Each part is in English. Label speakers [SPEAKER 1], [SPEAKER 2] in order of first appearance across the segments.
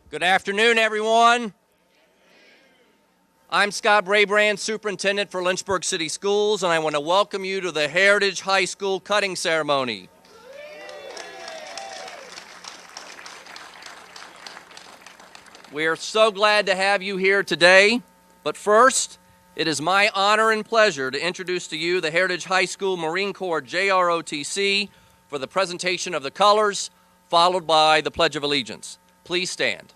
[SPEAKER 1] Good afternoon, everyone. I'm Scott Brabrand, Superintendent for Lynchburg City Schools, and I want to welcome you to the Heritage High School cutting ceremony. We are so glad to have you here today, but first, it is my honor and pleasure to introduce to you the Heritage High School Marine Corps JROTC for the presentation of the colors, followed by the Pledge of Allegiance. Please stand.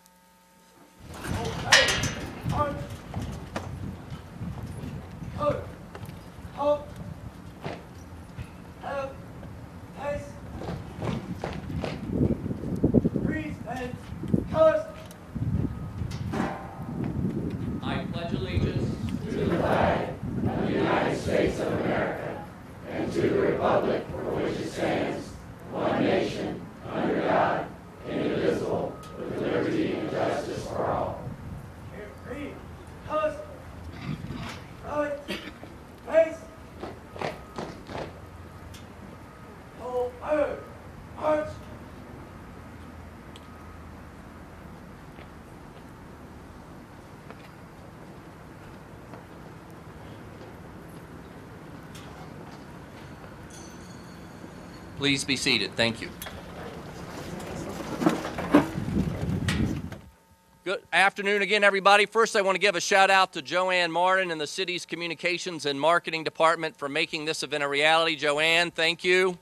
[SPEAKER 1] I pledge allegiance
[SPEAKER 2] to the flag of the United States of America and to the republic for which it stands, one nation, under God, indivisible, with liberty and justice for all.
[SPEAKER 3] Read, colors, right, face, hold, march.
[SPEAKER 1] Please be seated. Thank you. Good afternoon again, everybody. First, I want to give a shout out to Joanne Martin and the city's Communications and Marketing Department for making this event a reality. Joanne, thank you.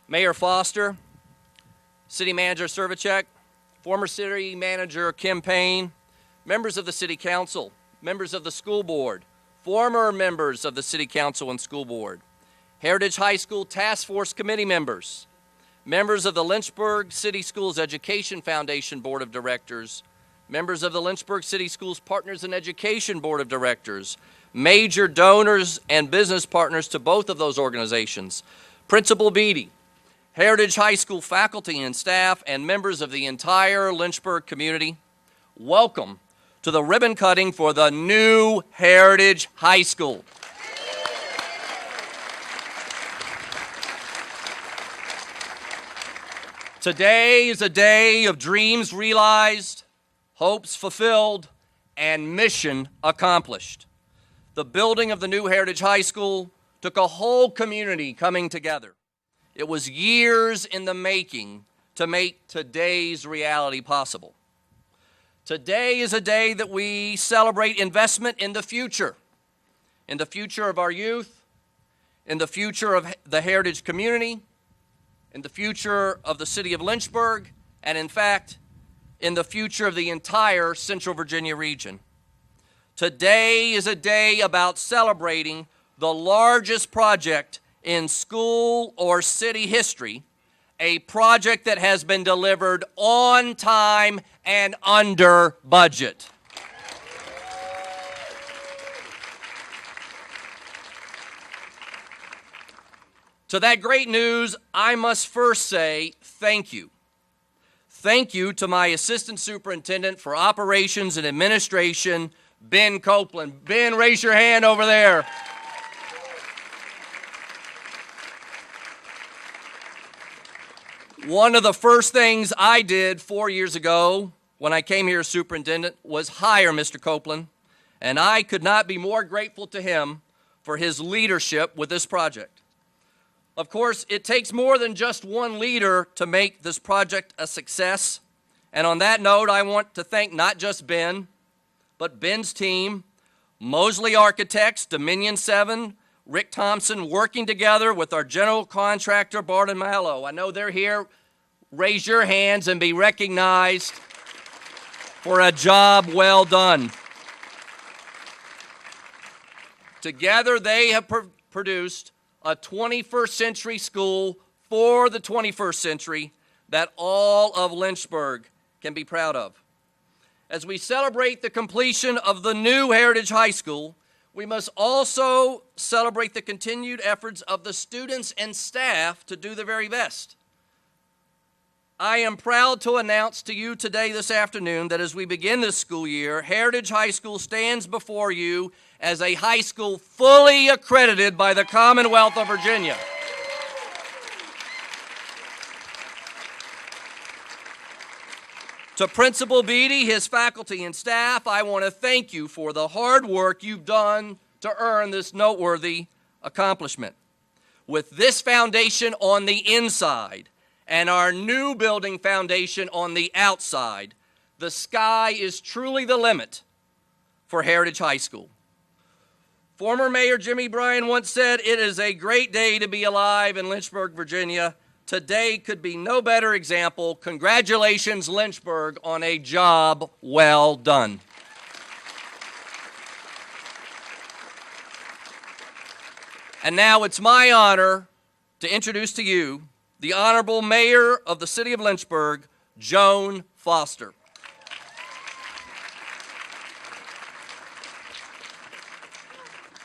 [SPEAKER 1] Mayor Foster, City Manager Servichek, former City Manager Kim Payne, members of the City Council, members of the School Board, former members of the City Council and School Board, Heritage High School Task Force Committee members, members of the Lynchburg City Schools Education Foundation Board of Directors, members of the Lynchburg City Schools Partners in Education Board of Directors, major donors and business partners to both of those organizations, Principal Beatty, Heritage High School faculty and staff, and members of the entire Lynchburg community, welcome to the ribbon cutting for the new Heritage High School. Today is a day of dreams realized, hopes fulfilled, and mission accomplished. The building of the new Heritage High School took a whole community coming together. It was years in the making to make today's reality possible. Today is a day that we celebrate investment in the future of our youth, in the future of the Heritage community, in the future of the city of Lynchburg, and in fact, in the future of the entire Central Virginia region. Today is a day about celebrating the largest project in school or city history, a project that has been delivered on time and under budget. To that great news, I must first say thank you. Thank you to my Assistant Superintendent for Operations and Administration, Ben Copeland. Ben, raise your hand over there. One of the first things I did 4 years ago when I came here as superintendent was hire Mr. Copeland, and I could not be more grateful to him for his leadership with this project. Of course, it takes more than just one leader to make this project a success. And on that note, I want to thank not just Ben, but Ben's team, Mosley Architects, Dominion 7, Rick Thompson, working together with our general contractor, Bart and Mallow. I know they're here. Raise your hands and be recognized for a job well done. Together, they have produced a 21st century school for the 21st century that all of Lynchburg can be proud of. As we celebrate the completion of the new Heritage High School, we must also celebrate the continued efforts of the students and staff to do their very best. I am proud to announce to you today, this afternoon, that as we begin this school year, Heritage High School stands before you as a high school fully accredited by the Commonwealth of Virginia. To Principal Beatty, his faculty and staff, I want to thank you for the hard work you've done to earn this noteworthy accomplishment. With this foundation on the inside and our new building foundation on the outside, the sky is truly the limit for Heritage High School. Former Mayor Jimmy Bryan once said, "It is a great day to be alive in Lynchburg, Virginia. Today could be no better example. Congratulations, Lynchburg, on a job well done." And now it's my honor to introduce to you the Honorable Mayor of the City of Lynchburg, Joan Foster.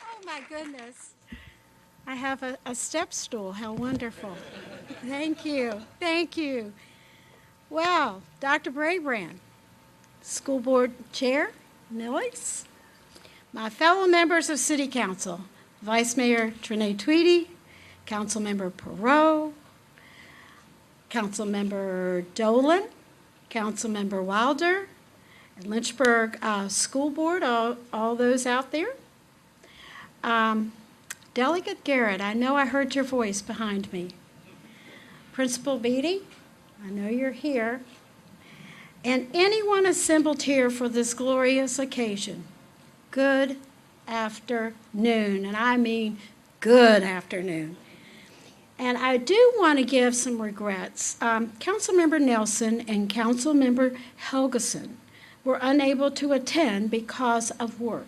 [SPEAKER 4] Oh my goodness. I have a step stool. How wonderful. Thank you. Thank you. Well, Dr. Brabrand, School Board Chair, Millis, my fellow members of City Council, Vice Mayor Trenae Tweedy, Councilmember Perot, Councilmember Dolan, Councilmember Wilder, and Lynchburg School Board, all those out there. Delegate Garrett, I know I heard your voice behind me. Principal Beatty, I know you're here. And anyone assembled here for this glorious occasion, good afternoon, and I mean good afternoon. And I do want to give some regrets. Councilmember Nelson and Councilmember Helgeson were unable to attend because of work.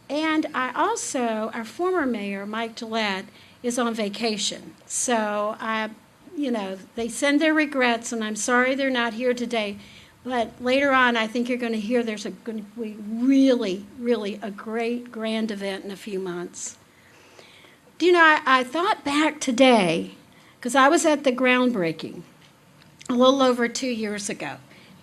[SPEAKER 4] And our former mayor, Mike Gillette, is on vacation. So, they send their regrets, and I'm sorry they're not here today. But later on, I think you're going to hear there's going to be really, really a great, grand event in a few months. Do you know, I thought back today, because I was at the groundbreaking a little over 2 years ago.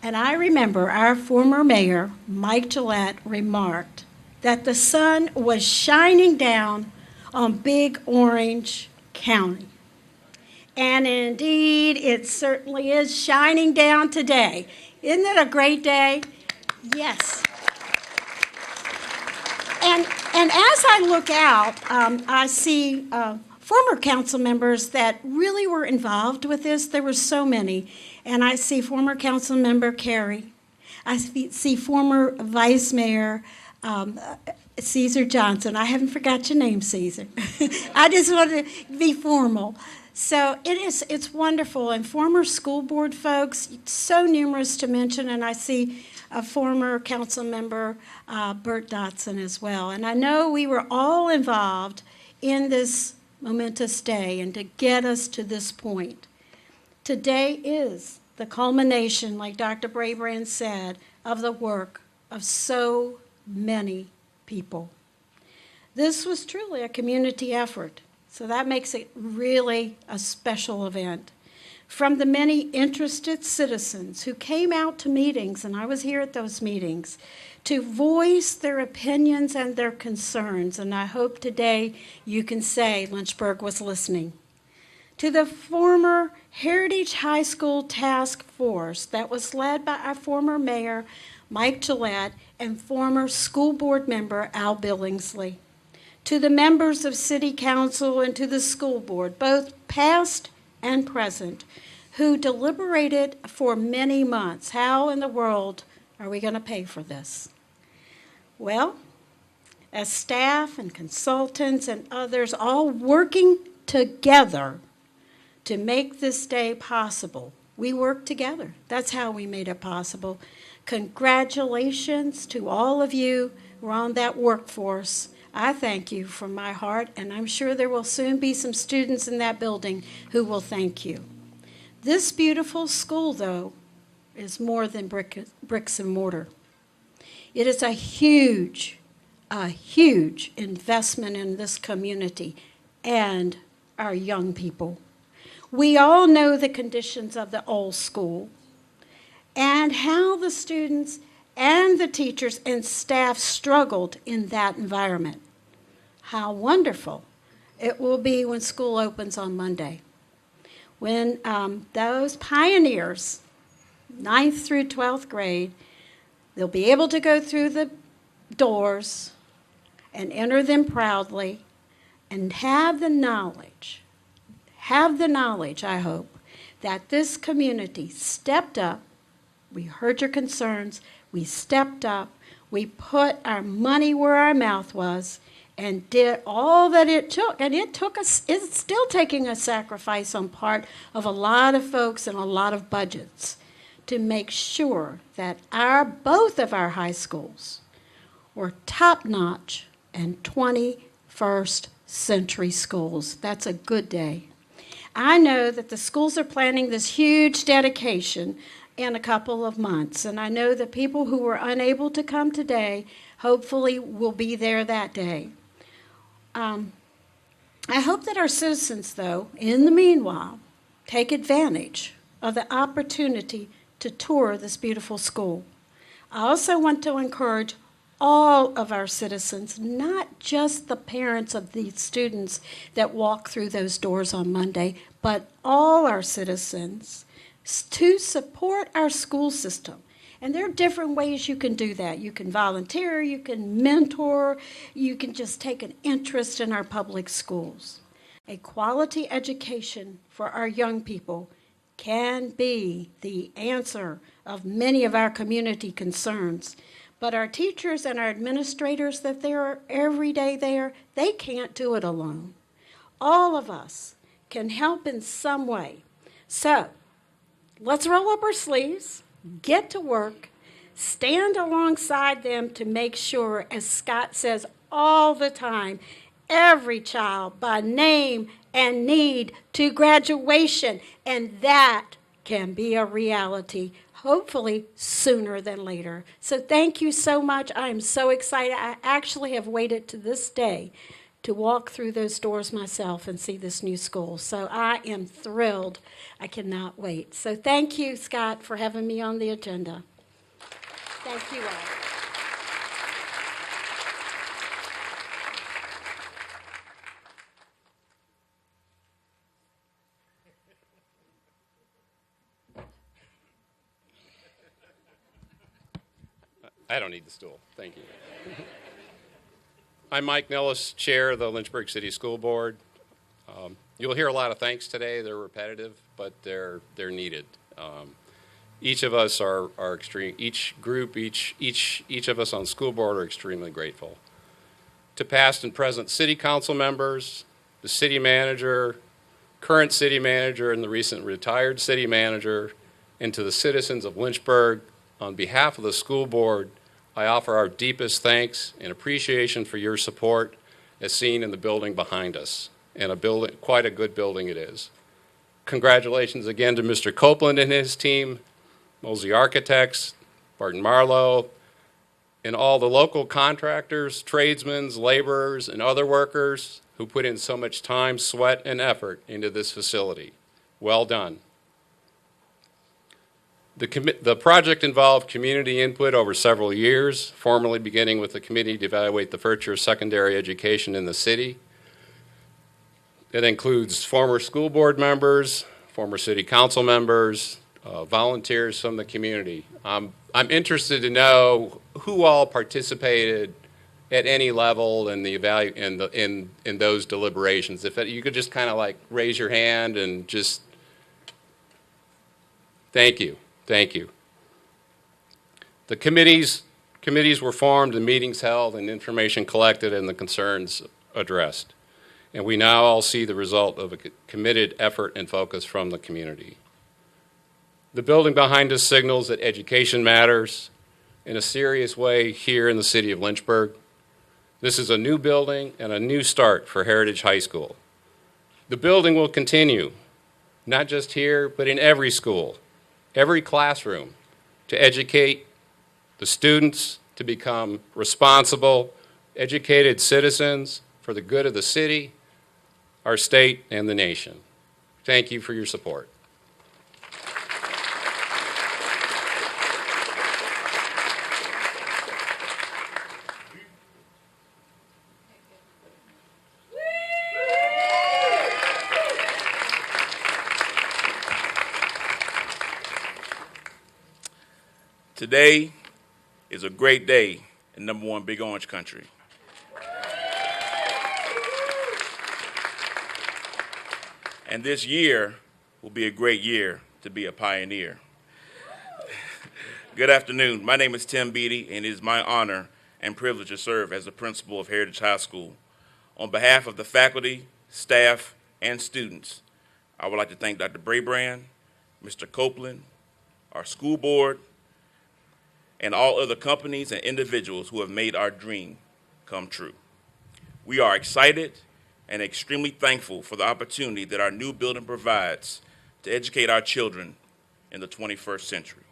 [SPEAKER 4] And I remember our former mayor, Mike Gillette, remarked that the sun was shining down on Big Orange County. And indeed, it certainly is shining down today. Isn't it a great day? Yes. And as I look out, I see former council members that really were involved with this. There were so many. And I see former council member Carey. I see former Vice Mayor Caesar Johnson. I haven't forgot your name, Caesar. I just wanted to be formal. So it's wonderful. And former school board folks, so numerous to mention. And I see a former council member, Bert Dotson, as well. And I know we were all involved in this momentous day and to get us to this point. Today is the culmination, like Dr. Brabrand said, of the work of so many people. This was truly a community effort, so that makes it really a special event. From the many interested citizens who came out to meetings, and I was here at those meetings, to voice their opinions and their concerns, and I hope today you can say Lynchburg was listening. To the former Heritage High School Task Force that was led by our former mayor, Mike Gillette, and former school board member, Al Billingsley. To the members of City Council and to the school board, both past and present, who deliberated for many months. How in the world are we going to pay for this? Well, as staff and consultants and others all working together to make this day possible, we worked together. That's how we made it possible. Congratulations to all of you who are on that workforce. I thank you from my heart, and I'm sure there will soon be some students in that building who will thank you. This beautiful school, though, is more than bricks and mortar. It is a huge investment in this community and our young people. We all know the conditions of the old school and how the students and the teachers and staff struggled in that environment. How wonderful it will be when school opens on Monday. When those pioneers ninth through 12th grade, they'll be able to go through the doors and enter them proudly and have the knowledge, I hope, that this community stepped up. We heard your concerns. We stepped up. We put our money where our mouth was and did all that it took. And it's still taking a sacrifice on part of a lot of folks and a lot of budgets to make sure that both of our high schools were top-notch and 21st century schools. That's a good day. I know that the schools are planning this huge dedication in a couple of months, and I know that people who were unable to come today hopefully will be there that day. I hope that our citizens, though, in the meanwhile, take advantage of the opportunity to tour this beautiful school. I also want to encourage all of our citizens, not just the parents of these students that walk through those doors on Monday, but all our citizens to support our school system. And there are different ways you can do that. You can volunteer, you can mentor, you can just take an interest in our public schools. A quality education for our young people can be the answer of many of our community concerns. But our teachers and our administrators that they're every day there, they can't do it alone. All of us can help in some way. So let's roll up our sleeves, get to work, stand alongside them to make sure, as Scott says all the time, every child by name and need to graduation, and that can be a reality, hopefully sooner than later. So thank you so much. I am so excited. I actually have waited to this day to walk through those doors myself and see this new school. So I am thrilled. I cannot wait. So thank you, Scott, for having me on the agenda. Thank you all.
[SPEAKER 5] I don't need the stool. Thank you. I'm Mike Nellis, Chair of the Lynchburg City School Board. You'll hear a lot of thanks today. They're repetitive, but they're needed. Each of us are extreme. Each group, each of us on school board are extremely grateful. To past and present city council members, the city manager, current city manager, and the recent retired city manager, and to the citizens of Lynchburg, on behalf of the school board, I offer our deepest thanks and appreciation for your support, as seen in the building behind us, and quite a good building it is. Congratulations again to Mr. Copeland and his team, Mosey Architects, Barton Marlowe, and all the local contractors, tradesmen, laborers, and other workers who put in so much time, sweat, and effort into this facility. Well done. The project involved community input over several years, formally beginning with the committee to evaluate the future of secondary education in the city. It includes former school board members, former city council members, volunteers from the community. I'm interested to know who all participated at any level in in those deliberations. If you could just kind of like raise your hand and just thank you. Thank you. The committees were formed and meetings held and information collected and the concerns addressed. And we now all see the result of a committed effort and focus from the community. The building behind us signals that education matters in a serious way here in the city of Lynchburg. This is a new building and a new start for Heritage High School. The building will continue, not just here, but in every school, every classroom, to educate the students to become responsible, educated citizens for the good of the city, our state, and the nation. Thank you for your support.
[SPEAKER 6] Today is a great day in #1 Big Orange Country. And this year will be a great year to be a pioneer. Good afternoon. My name is Tim Beatty, and it is my honor and privilege to serve as the principal of Heritage High School. On behalf of the faculty, staff, and students, I would like to thank Dr. Braybrand, Mr. Copeland, our school board, and all other companies and individuals who have made our dream come true. We are excited and extremely thankful for the opportunity that our new building provides to educate our children in the 21st century.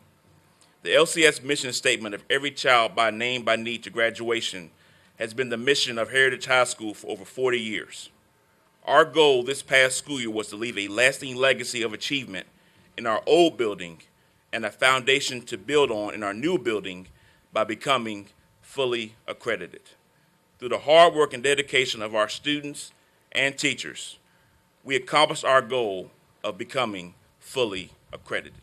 [SPEAKER 6] The LCS mission statement of every child by name by need to graduation has been the mission of Heritage High School for over 40 years. Our goal this past school year was to leave a lasting legacy of achievement in our old building and a foundation to build on in our new building by becoming fully accredited. Through the hard work and dedication of our students and teachers, we accomplished our goal of becoming fully accredited.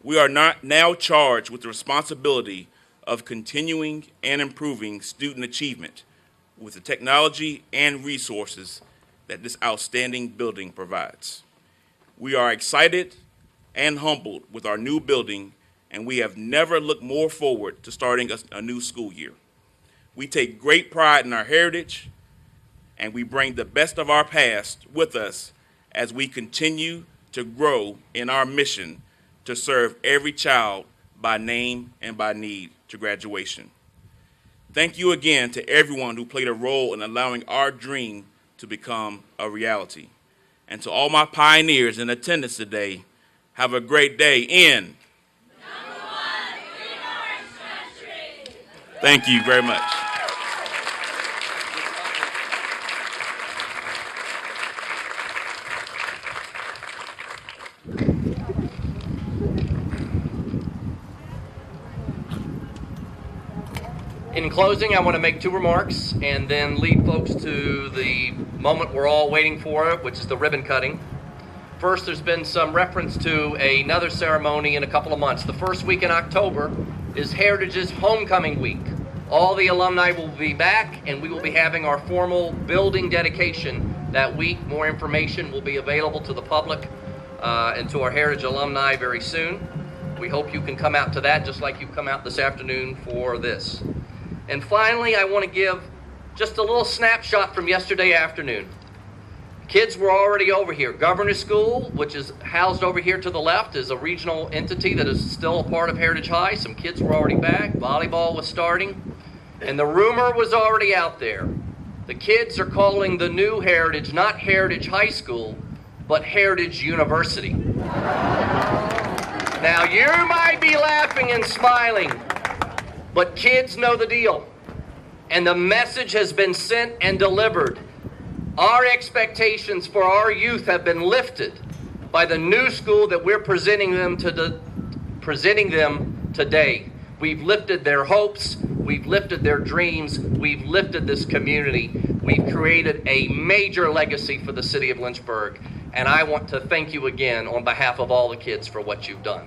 [SPEAKER 6] We are now charged with the responsibility of continuing and improving student achievement with the technology and resources that this outstanding building provides. We are excited and humbled with our new building, and we have never looked more forward to starting a new school year. We take great pride in our heritage, and we bring the best of our past with us as we continue to grow in our mission to serve every child by name and by need to graduation. Thank you again to everyone who played a role in allowing our dream to become a reality. And to all my pioneers in attendance today, have a great day in #1 Big Orange Country. Thank you very much.
[SPEAKER 1] In closing, I want to make 2 remarks and then lead folks to the moment we're all waiting for, which is the ribbon cutting. First, there's been some reference to another ceremony in a couple of months. The first week in October is Heritage's homecoming week. All the alumni will be back, and we will be having our formal building dedication that week. More information will be available to the public and to our Heritage alumni very soon. We hope you can come out to that just like you've come out this afternoon for this. And finally, I want to give just a little snapshot from yesterday afternoon. Kids were already over here. Governor's School, which is housed over here to the left, is a regional entity that is still a part of Heritage High. Some kids were already back. Volleyball was starting. And the rumor was already out there. The kids are calling the new Heritage not Heritage High School, but Heritage University. Now, you might be laughing and smiling, but kids know the deal, and the message has been sent and delivered. Our expectations for our youth have been lifted by the new school that we're presenting them today. We've lifted their hopes, we've lifted their dreams, we've lifted this community. We've created a major legacy for the city of Lynchburg, and I want to thank you again on behalf of all the kids for what you've done.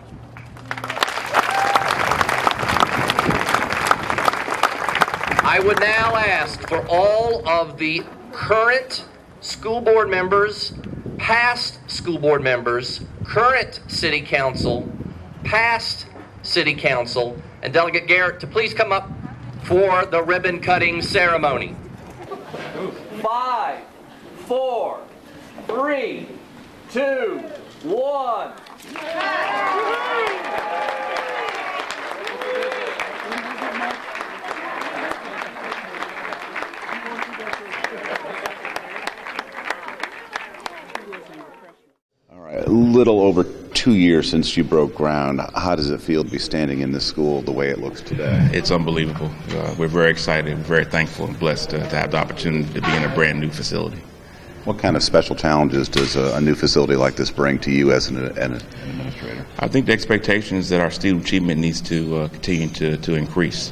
[SPEAKER 1] I would now ask for all of the current school board members, past school board members, current city council, past city council, and Delegate Garrett to please come up for the ribbon cutting ceremony. 5, 4, 3, 2, 1.
[SPEAKER 7] A little over 2 years since you broke ground. How does it feel to be standing in this school the way it looks today?
[SPEAKER 6] It's unbelievable. We're very excited, very thankful and blessed to have the opportunity to be in a brand new facility.
[SPEAKER 7] What kind of special challenges does a new facility like this bring to you as an administrator?
[SPEAKER 6] I think the expectation is that our student achievement needs to continue to increase.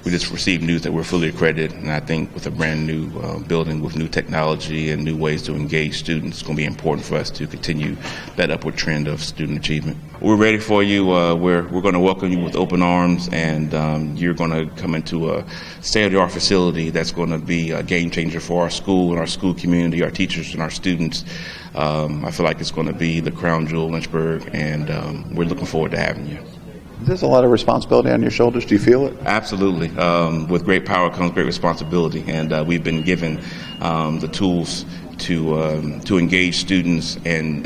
[SPEAKER 6] We just received news that we're fully accredited, and I think with a brand new building with new technology and new ways to engage students, it's going to be important for us to continue that upward trend of student achievement. We're ready for you. We're going to welcome you with open arms, and you're going to come into a state-of-the-art facility that's going to be a game changer for our school and our school community, our teachers and our students. I feel like it's going to be the crown jewel of Lynchburg, and we're looking forward to having you.
[SPEAKER 7] There's a lot of responsibility on your shoulders. Do you feel it?
[SPEAKER 6] Absolutely. With great power comes great responsibility, and we've been given the tools to engage students and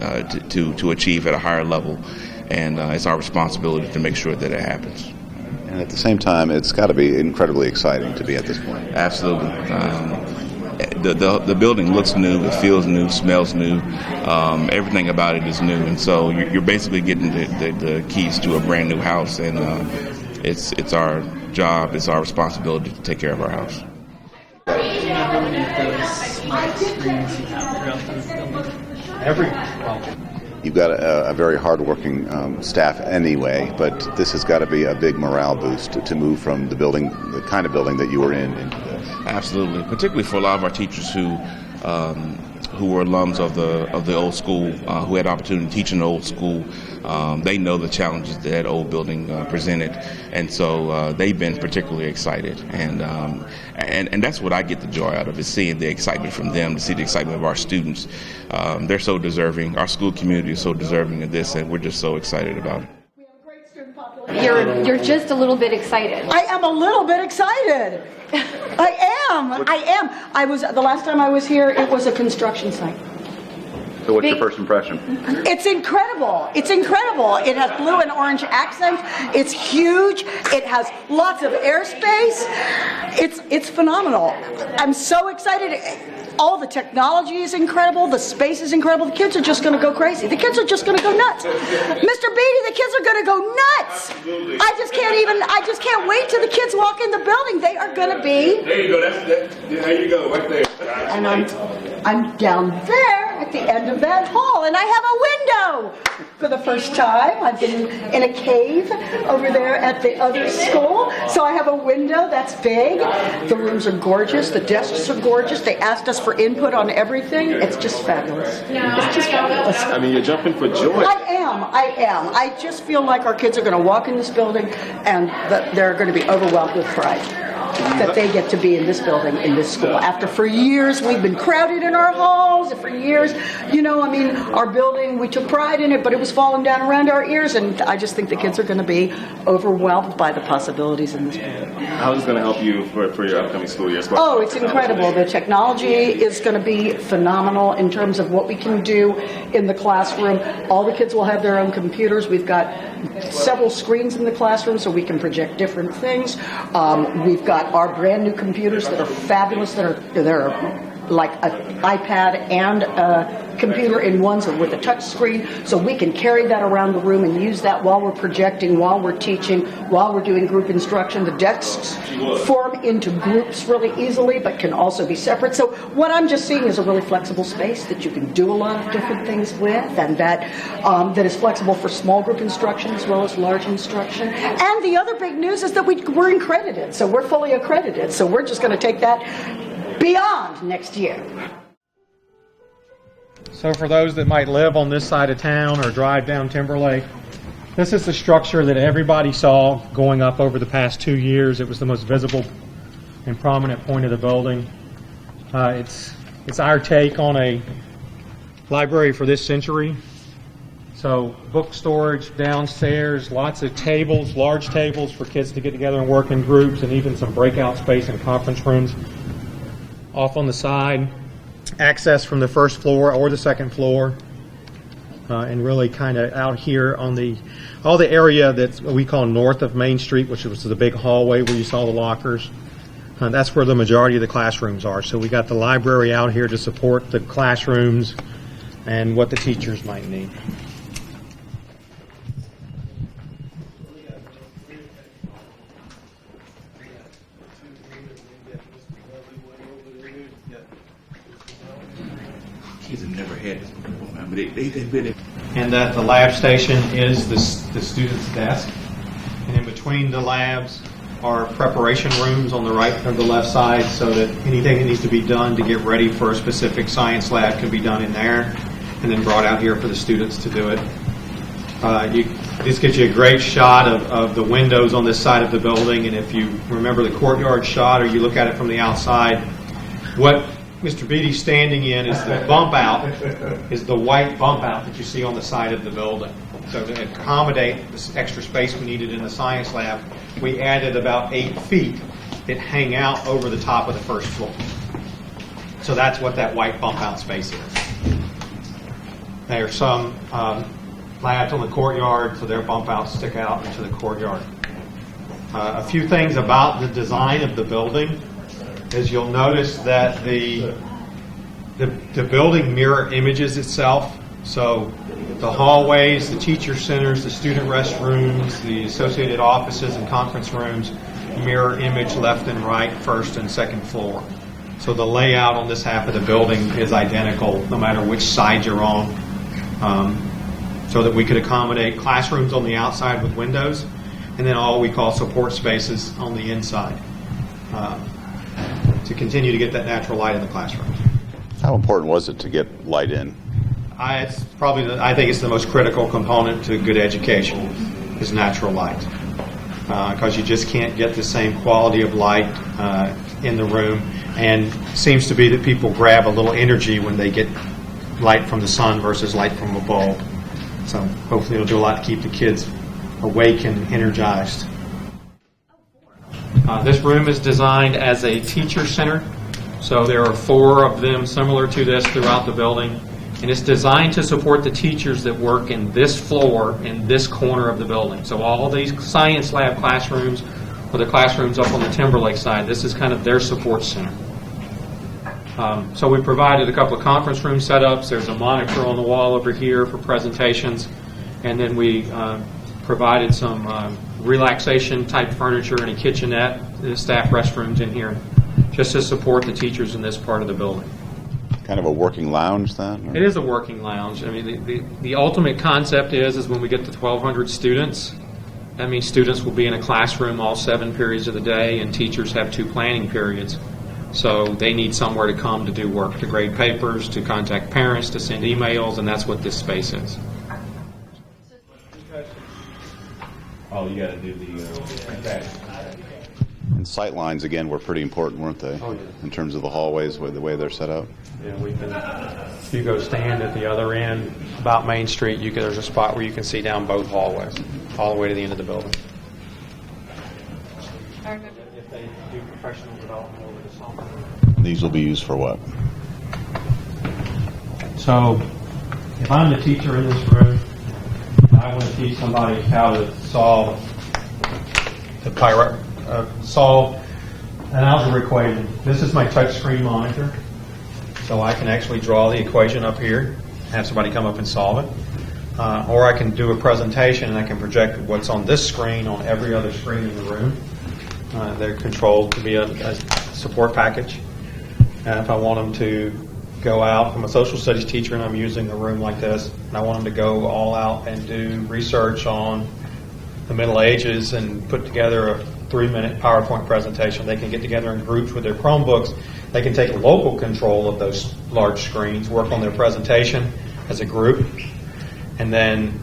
[SPEAKER 6] to achieve at a higher level, and it's our responsibility to make sure that it happens.
[SPEAKER 7] And at the same time, it's got to be incredibly exciting to be at this point.
[SPEAKER 6] Absolutely. The building looks new, it feels new, smells new. Everything about it is new, and so you're basically getting the keys to a brand new house, and it's our job, it's our responsibility to take care of our house.
[SPEAKER 7] You've got a very hardworking staff anyway, but this has got to be a big morale boost to move from the building, the kind of building that you were in, into this.
[SPEAKER 6] Absolutely, particularly for a lot of our teachers who were alums of the old school, who had the opportunity to teach in the old school. They know the challenges that old building presented, and so they've been particularly excited. And that's what I get the joy out of, is seeing the excitement from them, to see the excitement of our students. They're so deserving. Our school community is so deserving of this, and we're just so excited about it.
[SPEAKER 8] You're just a little bit excited.
[SPEAKER 9] I am a little bit excited. I am. I was, the last time I was here, it was a construction site.
[SPEAKER 7] So what's your first impression?
[SPEAKER 9] It's incredible. It's incredible. It has blue and orange accents. It's huge. It has lots of airspace. It's phenomenal. I'm so excited. All the technology is incredible. The space is incredible. The kids are just going to go crazy. The kids are just going to go nuts. Mr. Beatty, the kids are going to go nuts. I just can't wait till the kids walk in the building. They are going to be.
[SPEAKER 6] There you go. There you go, right there.
[SPEAKER 9] And I'm down there at the end of that hall, and I have a window for the first time. I've been in a cave over there at the other school, so I have a window that's big. The rooms are gorgeous. The desks are gorgeous. They asked us for input on everything. It's just fabulous. It's just fabulous.
[SPEAKER 10] I mean, you're jumping for joy.
[SPEAKER 9] I am. I just feel like our kids are going to walk in this building and that they're going to be overwhelmed with pride that they get to be in this building, in this school. After for years we've been crowded in our halls, for years, our building, we took pride in it, but it was falling down around our ears, and I just think the kids are going to be overwhelmed by the possibilities in this building.
[SPEAKER 10] How is it going to help you for your upcoming school year?
[SPEAKER 9] Oh, it's incredible. The technology is going to be phenomenal in terms of what we can do in the classroom. All the kids will have their own computers. We've got several screens in the classroom so we can project different things. We've got our brand new computers that are fabulous, they're like an iPad and a computer in one, so with a touch screen, so we can carry that around the room and use that while we're projecting, while we're teaching, while we're doing group instruction. The desks form into groups really easily, but can also be separate. So what I'm just seeing is a really flexible space that you can do a lot of different things with, and that is flexible for small group instruction as well as large instruction. And the other big news is that we're accredited, so we're fully accredited. So we're just going to take that beyond next year.
[SPEAKER 11] So for those that might live on this side of town or drive down Timberlake, this is the structure that everybody saw going up over the past 2 years. It was the most visible and prominent point of the building. It's our take on a library for this century. So book storage downstairs, lots of tables, large tables for kids to get together and work in groups, and even some breakout space and conference rooms. Off on the side, access from the first floor or the second floor, and really kind of out here on all the area that we call north of Main Street, which was the big hallway where you saw the lockers. That's where the majority of the classrooms are. So we got the library out here to support the classrooms and what the teachers might need.
[SPEAKER 10] kids have never had this before, man. But they've been.
[SPEAKER 11] And that the lab station is the student's desk. And in between the labs are preparation rooms on the right or the left side, so that anything that needs to be done to get ready for a specific science lab can be done in there and then brought out here for the students to do it. This gives you a great shot of the windows on this side of the building, and if you remember the courtyard shot or you look at it from the outside, what Mr. Beatty's standing in is the bump out, is the white bump out that you see on the side of the building. So to accommodate this extra space we needed in the science lab, we added about 8 feet that hang out over the top of the first floor. So that's what that white bump out space is. There are some labs on the courtyard, so their bump outs stick out into the courtyard. A few things about the design of the building is you'll notice that the building mirror images itself. So the hallways, the teacher centers, the student restrooms, the associated offices and conference rooms mirror image left and right, first and second floor. So the layout on this half of the building is identical no matter which side you're on, so that we could accommodate classrooms on the outside with windows and then all we call support spaces on the inside. To continue to get that natural light in the classroom.
[SPEAKER 7] How important was it to get light in?
[SPEAKER 11] I think it's the most critical component to good education is natural light, because you just can't get the same quality of light in the room, and it seems to be that people grab a little energy when they get light from the sun versus light from a bulb. So hopefully it'll do a lot to keep the kids awake and energized. This room is designed as a teacher center, so there are 4 of them similar to this throughout the building, and it's designed to support the teachers that work in this floor, in this corner of the building. So all of these science lab classrooms, or the classrooms up on the Timberlake side, this is kind of their support center. So we provided a couple of conference room setups. There's a monitor on the wall over here for presentations, and then we provided some relaxation type furniture and a kitchenette, the staff restrooms in here, just to support the teachers in this part of the building.
[SPEAKER 7] Kind of a working lounge then? Or?
[SPEAKER 11] It is a working lounge. I mean, the ultimate concept is when we get to 1,200 students, that means students will be in a classroom all 7 periods of the day, and teachers have 2 planning periods. So they need somewhere to come to do work, to grade papers, to contact parents, to send emails, and that's what this space is.
[SPEAKER 10] Oh, you got to do the.
[SPEAKER 7] And sight lines, again, were pretty important, weren't they?
[SPEAKER 11] Oh, yeah.
[SPEAKER 7] In terms of the hallways, the way they're set up?
[SPEAKER 11] Yeah, if you go stand at the other end, about Main Street, there's a spot where you can see down both hallways, all the way to the end of the building. If they do professional development over the summer.
[SPEAKER 7] These will be used for what?
[SPEAKER 11] So, if I'm the teacher in this room, I want to teach somebody how to solve an algebra equation. This is my touch screen monitor, so I can actually draw the equation up here, have somebody come up and solve it. Or I can do a presentation and I can project what's on this screen on every other screen in the room. They're controlled to be a support package. And if I want them to go out, I'm a social studies teacher and I'm using a room like this, and I want them to go all out and do research on the Middle Ages and put together a 3-minute PowerPoint presentation. They can get together in groups with their Chromebooks. They can take local control of those large screens, work on their presentation as a group, and then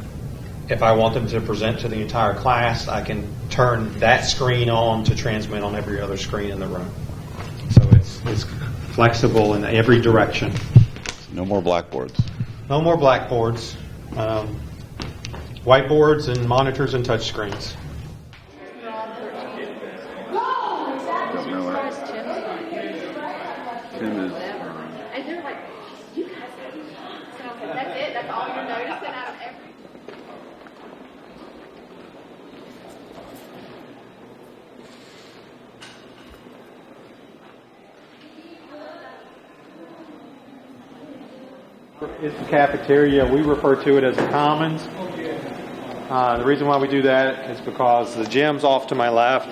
[SPEAKER 11] if I want them to present to the entire class, I can turn that screen on to transmit on every other screen in the room. So it's flexible in every direction.
[SPEAKER 7] No more blackboards.
[SPEAKER 11] No more blackboards. Whiteboards and monitors and touch screens.
[SPEAKER 7] Tim is.
[SPEAKER 8] And they're like, you guys have it. So that's it. That's all you're noticing out of every.
[SPEAKER 11] It's the cafeteria. We refer to it as the Commons. The reason why we do that is because the gym's off to my left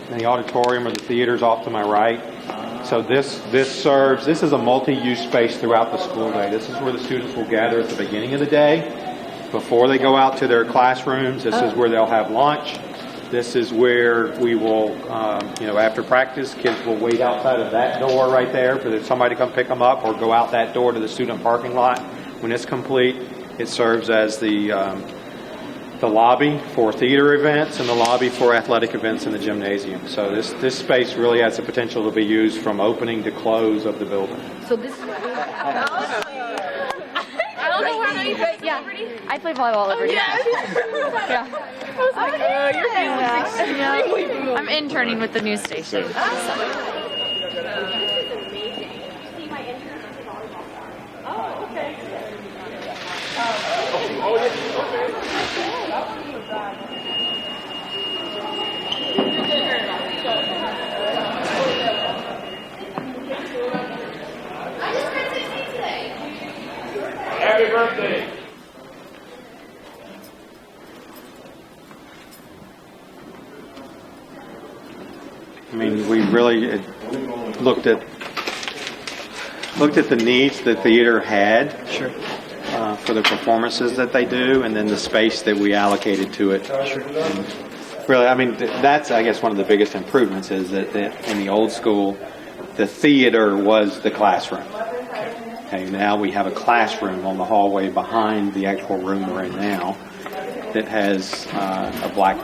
[SPEAKER 11] and the auditorium or the theater's off to my right. So this is a multi-use space throughout the school day. This is where the students will gather at the beginning of the day. Before they go out to their classrooms, this is where they'll have lunch. This is where we will, after practice, kids will wait outside of that door right there for somebody to come pick them up, or go out that door to the student parking lot. When it's complete, it serves as the lobby for theater events and the lobby for athletic events in the gymnasium. So this space really has the potential to be used from opening to close of the building.
[SPEAKER 8] So this is I don't know how you play. Yeah, I play volleyball over here. Yeah. I was like, your face looks extremely. I'm interning with the news station.
[SPEAKER 3] Oh, okay.
[SPEAKER 8] I just turned 16 today.
[SPEAKER 3] Happy birthday.
[SPEAKER 11] I mean, we really looked at the needs the theater had for the performances that they do, and then the space that we allocated to it. And really, I mean, that's, I guess, one of the biggest improvements is that in the old school, the theater was the classroom. Okay, now we have a classroom on the hallway behind the actual room we're in now that has a black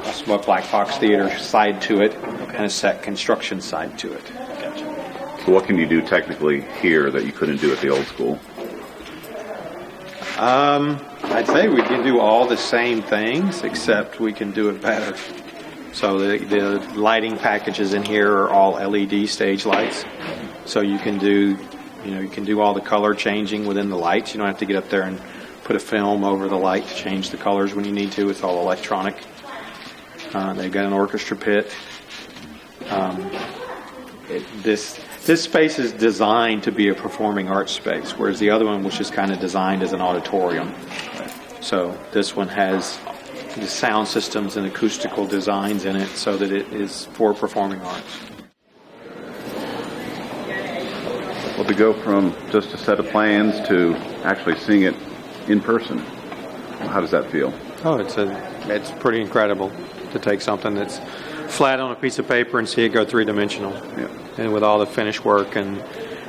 [SPEAKER 11] box theater side to it and a set construction side to it.
[SPEAKER 7] So what can you do technically here that you couldn't do at the old school?
[SPEAKER 11] I'd say we can do all the same things, except we can do it better. So the lighting packages in here are all LED stage lights. So you can do all the color changing within the lights. You don't have to get up there and put a film over the light to change the colors when you need to. It's all electronic. They've got an orchestra pit. This space is designed to be a performing arts space, whereas the other one was just kind of designed as an auditorium. So this one has the sound systems and acoustical designs in it so that it is for performing arts.
[SPEAKER 7] Well, to go from just a set of plans to actually seeing it in person, how does that feel?
[SPEAKER 11] Oh, it's pretty incredible to take something that's flat on a piece of paper and see it go three-dimensional.
[SPEAKER 7] Yeah.
[SPEAKER 11] And with all the finish work and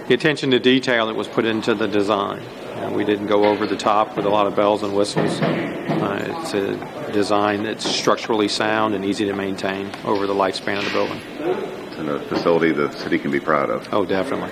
[SPEAKER 11] the attention to detail that was put into the design. We didn't go over the top with a lot of bells and whistles. It's a design that's structurally sound and easy to maintain over the lifespan of the building.
[SPEAKER 7] And a facility the city can be proud of.
[SPEAKER 11] Oh, definitely.